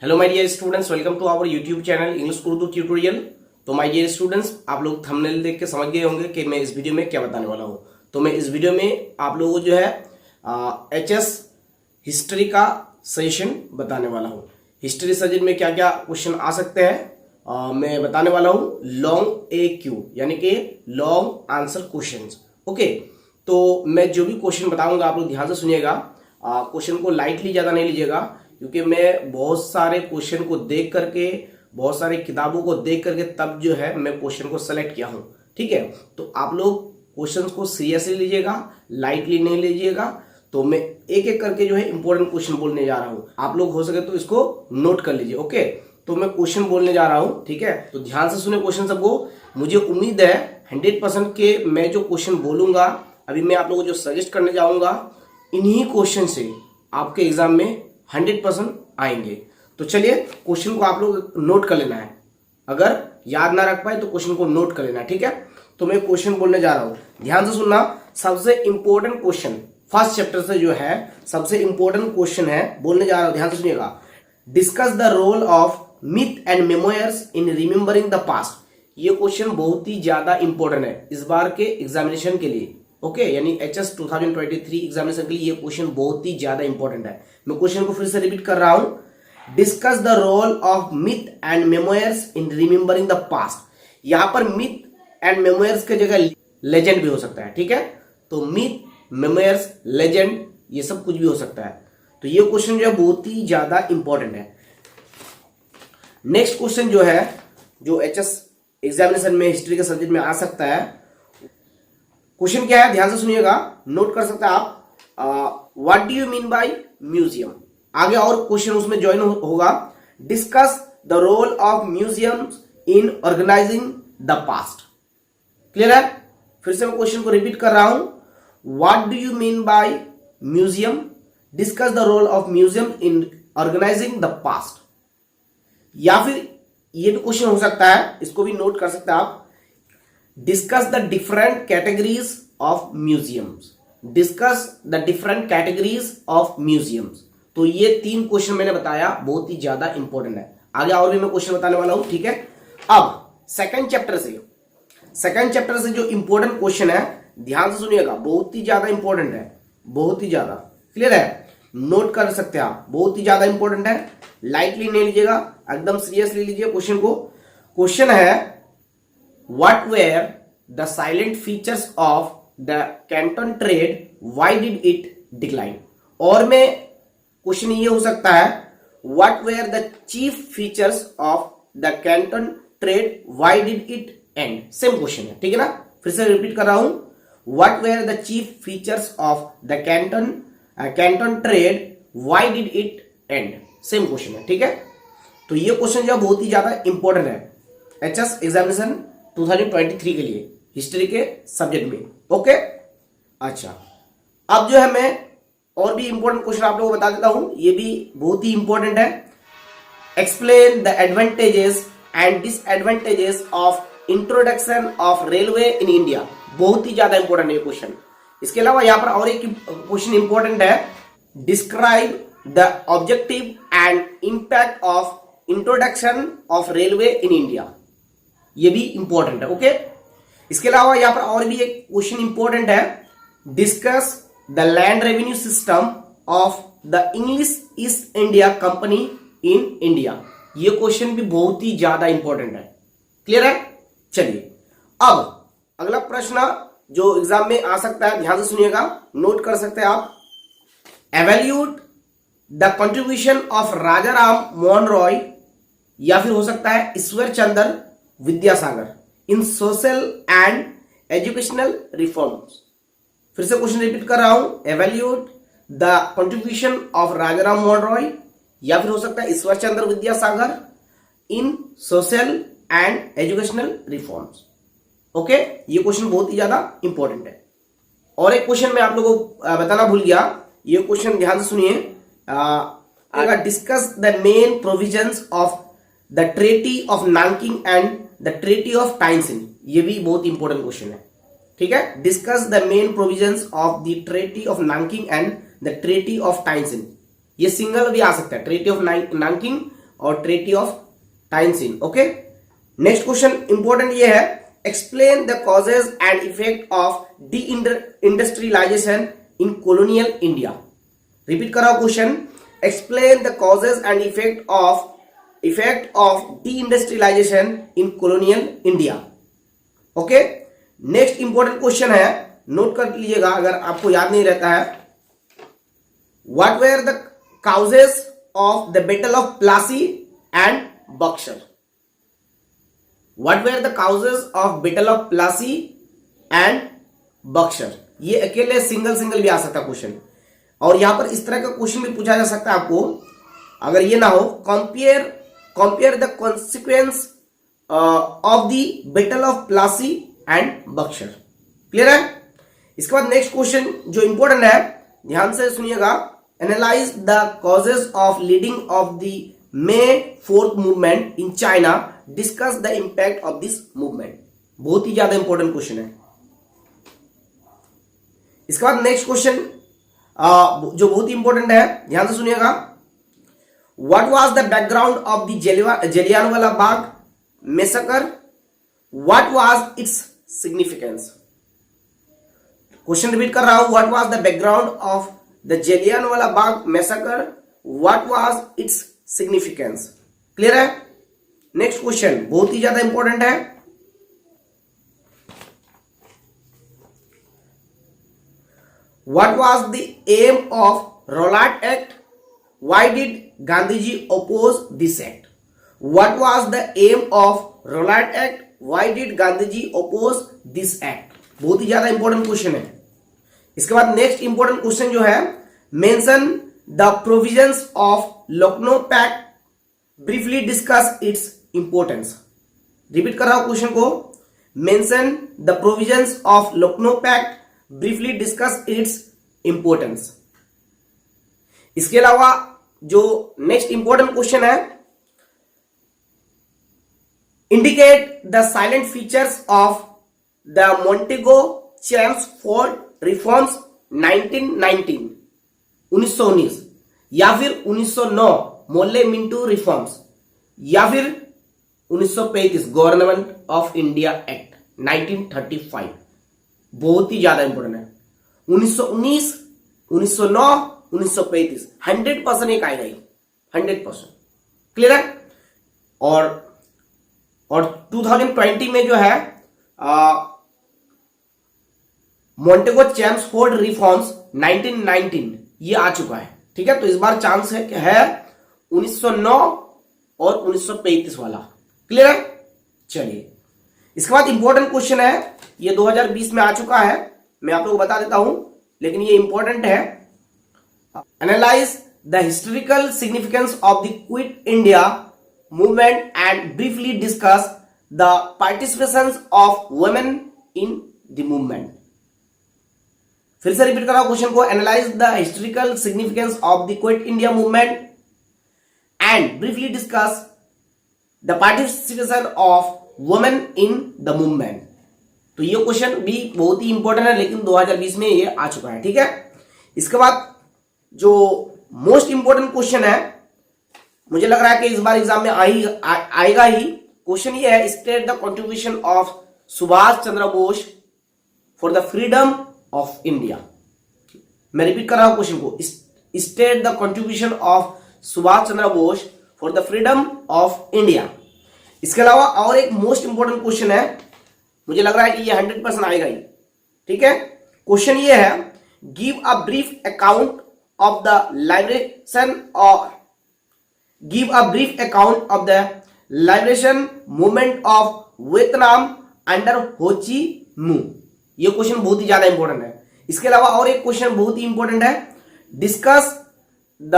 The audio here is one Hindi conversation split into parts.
Hello my dear students, welcome to our YouTube channel English Urdu tutorial. तो माय डियर स्टूडेंट्स, आप लोग थंबनेल देख के समझ गए होंगे कि मैं इस वीडियो में क्या बताने वाला हूं। तो मैं इस वीडियो में आप लोगों को जो है एचएस हिस्ट्री का सेशन बताने वाला हूं। हिस्ट्री सब्जेक्ट में क्या क्या क्वेश्चन आ सकते हैं मैं बताने वाला हूं। लॉन्ग ए क्यू यानी कि लॉन्ग आंसर क्वेश्चन। ओके, तो मैं जो भी क्वेश्चन बताऊंगा आप लोग ध्यान से सुनिएगा। क्वेश्चन को लाइटली ज्यादा नहीं लीजिएगा, क्योंकि मैं बहुत सारे क्वेश्चन को देख करके, बहुत सारी किताबों को देख करके तब जो है मैं क्वेश्चन को सेलेक्ट किया हूं। ठीक है, तो आप लोग क्वेश्चंस को सीरियसली लीजिएगा, लाइटली नहीं लीजिएगा। तो मैं एक एक करके जो है इंपॉर्टेंट क्वेश्चन बोलने जा रहा हूं। आप लोग हो सके तो इसको नोट कर लीजिए। ओके, तो मैं क्वेश्चन बोलने जा रहा हूं। ठीक है, तो ध्यान से सुने क्वेश्चन सबको। मुझे उम्मीद है 100% के मैं जो क्वेश्चन बोलूंगा, अभी मैं आप लोगों को जो सजेस्ट करने जाऊंगा, इन्हीं क्वेश्चन से आपके एग्जाम में 100% आएंगे। तो चलिए क्वेश्चन को आप लोग नोट कर लेना है। अगर याद ना रख पाए तो क्वेश्चन को नोट कर लेना है। ठीक है, तो मैं क्वेश्चन बोलने जा रहा हूं, ध्यान से सुनना। सबसे इंपॉर्टेंट क्वेश्चन फर्स्ट चैप्टर से जो है सबसे इंपॉर्टेंट क्वेश्चन है, बोलने जा रहा हूं, ध्यान से सुनिएगा। Discuss the role of myth and memoirs in remembering the past. ये क्वेश्चन बहुत ही ज्यादा इंपॉर्टेंट है इस बार के एग्जामिनेशन के लिए। ओके, यानी एचएस 2023 एग्जामिनेशन के लिए ये क्वेश्चन बहुत ही ज्यादा इंपॉर्टेंट है। मैं क्वेश्चन को फिर से रिपीट कर रहा हूं। Discuss the role of myth and memoirs in remembering the past. यहां पर मिथ एंड मेमोयर्स के जगह लेजेंड भी हो सकता है। ठीक है, तो मिथ, मेमोयर्स, लेजेंड, ये सब कुछ भी हो सकता है। तो ये क्वेश्चन जो है बहुत ही ज्यादा इंपॉर्टेंट है। नेक्स्ट क्वेश्चन जो है, जो एचएस एग्जामिनेशन में हिस्ट्री के सब्जेक्ट में आ सकता है, क्वेश्चन क्या है ध्यान से सुनिएगा, नोट कर सकते हैं आप। What do you mean by museum. आगे और क्वेश्चन उसमें ज्वाइन होगा। Discuss the role of museum in organising the past. Clear है? फिर से मैं क्वेश्चन को रिपीट कर रहा हूं। What do you mean by museum, discuss the role of museum in organising the past. या फिर ये भी क्वेश्चन हो सकता है, इसको भी नोट कर सकते हैं आप। Discuss the different categories of museums. Discuss the different categories of museums. तो ये तीन क्वेश्चन मैंने बताया, बहुत ही ज्यादा इंपॉर्टेंट है। आगे और भी मैं क्वेश्चन बताने वाला हूं। ठीक है, अब सेकंड चैप्टर से जो इंपॉर्टेंट क्वेश्चन है, ध्यान से सुनिएगा, बहुत ही ज्यादा इंपॉर्टेंट है, बहुत ही ज्यादा। क्लियर है? नोट कर सकते हैं आप, बहुत ही ज्यादा इंपॉर्टेंट है। लाइटली नहीं लीजिएगा, एकदम सीरियसली लीजिए क्वेश्चन को। क्वेश्चन है, what were the silent features of the Canton trade, why did it decline। और में क्वेश्चन ये हो सकता है, what were the chief features of the Canton trade, why did it end। Same question है, ठीक है ना। फिर से रिपीट कर रहा हूं, what were the chief features of the Canton trade, why did it end। Same question है, ठीक है। तो ये क्वेश्चन जो बहुत ही ज्यादा इंपॉर्टेंट है एचएस एग्जामिनेशन 2023 के लिए हिस्ट्री के सब्जेक्ट में। ओके, अच्छा, अब जो है मैं और भी इंपॉर्टेंट क्वेश्चन आप लोगों को बता देता हूं, ये भी बहुत ही इंपॉर्टेंट है। Explain the advantages and disadvantages of introduction of railway in India. बहुत ही ज्यादा इंपॉर्टेंट है ये क्वेश्चन। इसके अलावा यहां पर और एक क्वेश्चन इंपॉर्टेंट है, describe the objective and impact of introduction of railway in India. ये भी इंपॉर्टेंट है। ओके, इसके अलावा यहां पर और भी एक क्वेश्चन इंपॉर्टेंट है, discuss the land revenue system of the English east India company in India. ये क्वेश्चन भी बहुत ही ज्यादा इंपॉर्टेंट है। क्लियर है? चलिए, अब अगला प्रश्न जो एग्जाम में आ सकता है, ध्यान से सुनिएगा, नोट कर सकते हैं आप। Evaluate the contribution of Raja Ram Mohan Roy, या फिर हो सकता है Ishwar Chandra Vidyasagar in social and educational reforms. फिर से क्वेश्चन रिपीट कर रहा हूं, evaluate the contribution of Rajaram Mohan Roy, या फिर हो सकता है Ishwar Chandra Vidyasagar in social and educational reforms. Okay, ये क्वेश्चन बहुत ही ज्यादा इंपॉर्टेंट है। और एक क्वेश्चन मैं आप लोगों को बताना भूल गया, ये क्वेश्चन ध्यान से सुनिए। Discuss the main provisions of the treaty of Nanking and the treaty of Tientsin. ये भी बहुत इंपॉर्टेंट क्वेश्चन है, ठीक है। Discuss the main provisions of the treaty of Nanking and the treaty of Tientsin. ये सिंगल भी आ सकता है, ट्रेटी ऑफ नानकिंग और treaty of Tientsin. Okay, next question important ये है, explain the causes and effect of D industrialisation in colonial India. Repeat कर रहा हूं question, explain the causes and effect of D industrialisation in colonial India. Okay, next important question है, नोट कर लीजिएगा अगर आपको याद नहीं रहता है। What were the causes of the battle of Plassey and Buxar. What were the causes of battle of Plassey and Buxar. ये अकेले सिंगल भी आ सकता है क्वेश्चन, और यहां पर इस तरह का क्वेश्चन भी पूछा जा सकता है आपको, अगर ये ना हो, compare the consequence of the battle of Plassey and Buxar. Clear है। इसके बाद नेक्स्ट क्वेश्चन जो इंपॉर्टेंट है, ध्यान से सुनिएगा, analyse the causes of leading of the may 4th movement in China, discuss the impact of this movement. बहुत ही ज्यादा इंपॉर्टेंट क्वेश्चन है। इसके बाद नेक्स्ट क्वेश्चन जो बहुत ही इंपॉर्टेंट है, ध्यान से सुनिएगा, what was the background of the Jallianwala Bagh massacre, what was its significance. Question repeat कर रहा हूं, what was the background of the Jallianwala Bagh massacre, what was its significance. Clear है। नेक्स्ट क्वेश्चन बहुत ही ज्यादा इंपॉर्टेंट है, what was the aim of Rowlatt act, why did Gandhiji oppose this act. What was the aim of Rowlatt act, why did Gandhiji oppose this act. बहुत ही ज्यादा इंपॉर्टेंट क्वेश्चन है। इसके बाद नेक्स्ट इंपॉर्टेंट क्वेश्चन जो है, mention the provisions of Lucknow pact, briefly discuss its importance. Repeat कर रहा हूं क्वेश्चन को, mention the provisions of Lucknow pact, briefly discuss its importance. इसके अलावा जो नेक्स्ट इंपॉर्टेंट क्वेश्चन है, indicate the salient features of the Montagu Chelmsford reforms 1919 1919, या फिर 1909 मोल्ले मिंटो रिफॉर्म्स, या फिर 1935 गवर्नमेंट ऑफ इंडिया एक्ट 1935। बहुत ही ज्यादा इंपॉर्टेंट है। 1919, 1909, 1935, 100% एक आएगा ही, 100%। क्लियर है। और 2020 में जो है मॉन्टेगो चैम्सफोर्ड रिफॉर्म्स 1919 ये आ चुका है। ठीक है, तो इस बार चांस है कि है 1909 और 1935 वाला। क्लियर है। चलिए, इसके बाद इंपॉर्टेंट क्वेश्चन है, ये 2020 में आ चुका है, मैं आप लोगों को बता देता हूं, लेकिन ये इंपॉर्टेंट है। Analyse the historical significance of the quit India movement and briefly discuss the participation of women in the movement. फिर से रिपीट कर रहा हूं क्वेश्चन को, analyse the historical significance of the quit India movement and briefly discuss the participation of women in the movement. तो ये क्वेश्चन भी बहुत ही इंपॉर्टेंट है, लेकिन 2020 में ये आ चुका है। ठीक है। इसके बाद जो मोस्ट इंपॉर्टेंट क्वेश्चन है, मुझे लग रहा है कि इस बार एग्जाम में आएगा ही, क्वेश्चन ये है, state the contribution of Subhash Chandra Bose for the freedom of India. मैं रिपीट कर रहा हूं क्वेश्चन को, state the contribution of Subhash Chandra Bose for the freedom of India. इसके अलावा और एक मोस्ट इंपॉर्टेंट क्वेश्चन है, मुझे लग रहा है कि ये 100% आएगा ही। ठीक है। क्वेश्चन ये है, give a brief account of the liberation और give a brief account of the liberation movement of Vietnam under Ho Chi Minh. ये क्वेश्चन बहुत ही ज्यादा इंपॉर्टेंट है। इसके अलावा और एक क्वेश्चन बहुत ही इंपॉर्टेंट है, discuss the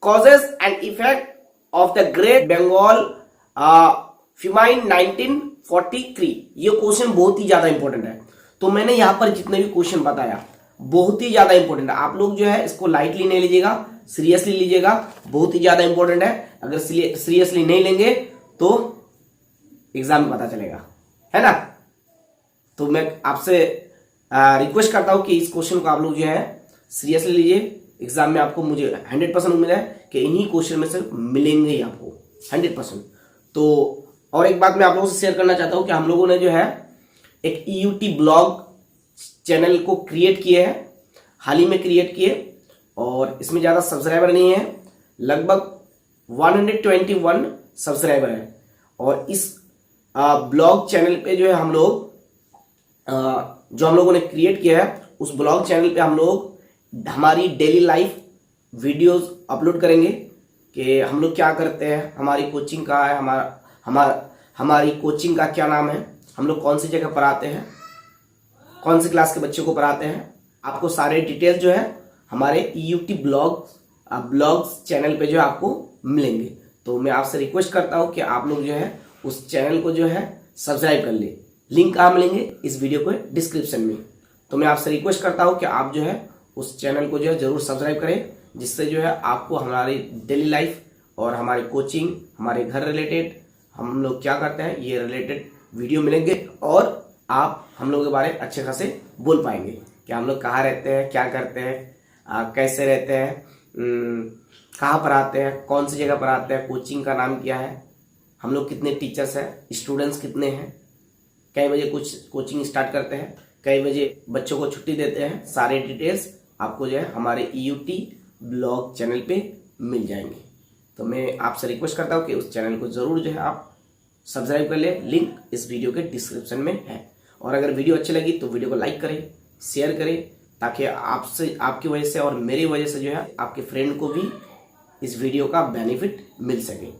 causes and effect of the great Bengal famine 1943। ये क्वेश्चन बहुत ही ज्यादा इंपॉर्टेंट है। तो मैंने यहां पर जितने भी क्वेश्चन बताया बहुत ही ज्यादा इंपॉर्टेंट है। आप लोग जो है इसको लाइटली नहीं लीजिएगा, सीरियसली लीजिएगा, बहुत ही ज्यादा इंपॉर्टेंट है। अगर सीरियसली नहीं लेंगे तो एग्जाम में पता चलेगा, है ना। तो मैं आपसे रिक्वेस्ट करता हूं कि इस क्वेश्चन को आप लोग जो है सीरियसली लीजिए, एग्जाम में आपको, मुझे 100% उम्मीद है कि इन्हीं क्वेश्चन में से मिलेंगे ही आपको 100%। तो और एक बात मैं आप लोगों से शेयर करना चाहता हूं कि हम लोगों ने जो है एक ईयूटी ब्लॉग चैनल को क्रिएट किए हैं, हाल ही में क्रिएट किए, और इसमें ज़्यादा सब्सक्राइबर नहीं है, लगभग 121 सब्सक्राइबर है। और इस ब्लॉग चैनल पे जो है हम लोग जो हम लोगों ने क्रिएट किया है, उस ब्लॉग चैनल पे हम लोग हमारी डेली लाइफ वीडियोस अपलोड करेंगे कि हम लोग क्या करते हैं, हमारी कोचिंग कहाँ है, हमारी कोचिंग का क्या नाम है, हम लोग कौन सी जगह पढ़ाते हैं, कौन सी क्लास के बच्चों को पढ़ाते हैं। आपको सारे डिटेल्स जो है हमारे ईयूटी ब्लॉग्स चैनल पे जो है आपको मिलेंगे। तो मैं आपसे रिक्वेस्ट करता हूँ कि आप लोग जो है उस चैनल को जो है सब्सक्राइब कर ले। लिंक कहाँ मिलेंगे, इस वीडियो को डिस्क्रिप्शन में। तो मैं आपसे रिक्वेस्ट करता हूँ कि आप जो है उस चैनल को जो है जरूर सब्सक्राइब करें, जिससे जो है आपको हमारी डेली लाइफ और हमारी कोचिंग, हमारे घर रिलेटेड, हम लोग क्या करते हैं, ये रिलेटेड वीडियो मिलेंगे, और आप हम लोगों के बारे में अच्छे खासे बोल पाएंगे कि हम लोग कहाँ रहते हैं, क्या करते हैं, कैसे रहते हैं, कहाँ पढ़ाते हैं, कौन सी जगह पढ़ाते हैं, कोचिंग का नाम क्या है, हम लोग कितने टीचर्स हैं, स्टूडेंट्स कितने हैं, कई बजे कुछ कोचिंग स्टार्ट करते हैं, कई बजे बच्चों को छुट्टी देते हैं। सारे डिटेल्स आपको जो है हमारे ईयूटी ब्लॉग चैनल पे मिल जाएंगे। तो मैं आपसे रिक्वेस्ट करता हूँ कि उस चैनल को ज़रूर जो है आप सब्सक्राइब कर ले। लिंक इस वीडियो के डिस्क्रिप्शन में है। और अगर वीडियो अच्छी लगी तो वीडियो को लाइक करें, शेयर करें, ताकि आपसे, आपकी वजह से और मेरी वजह से जो है आपके फ्रेंड को भी इस वीडियो का बेनिफिट मिल सके।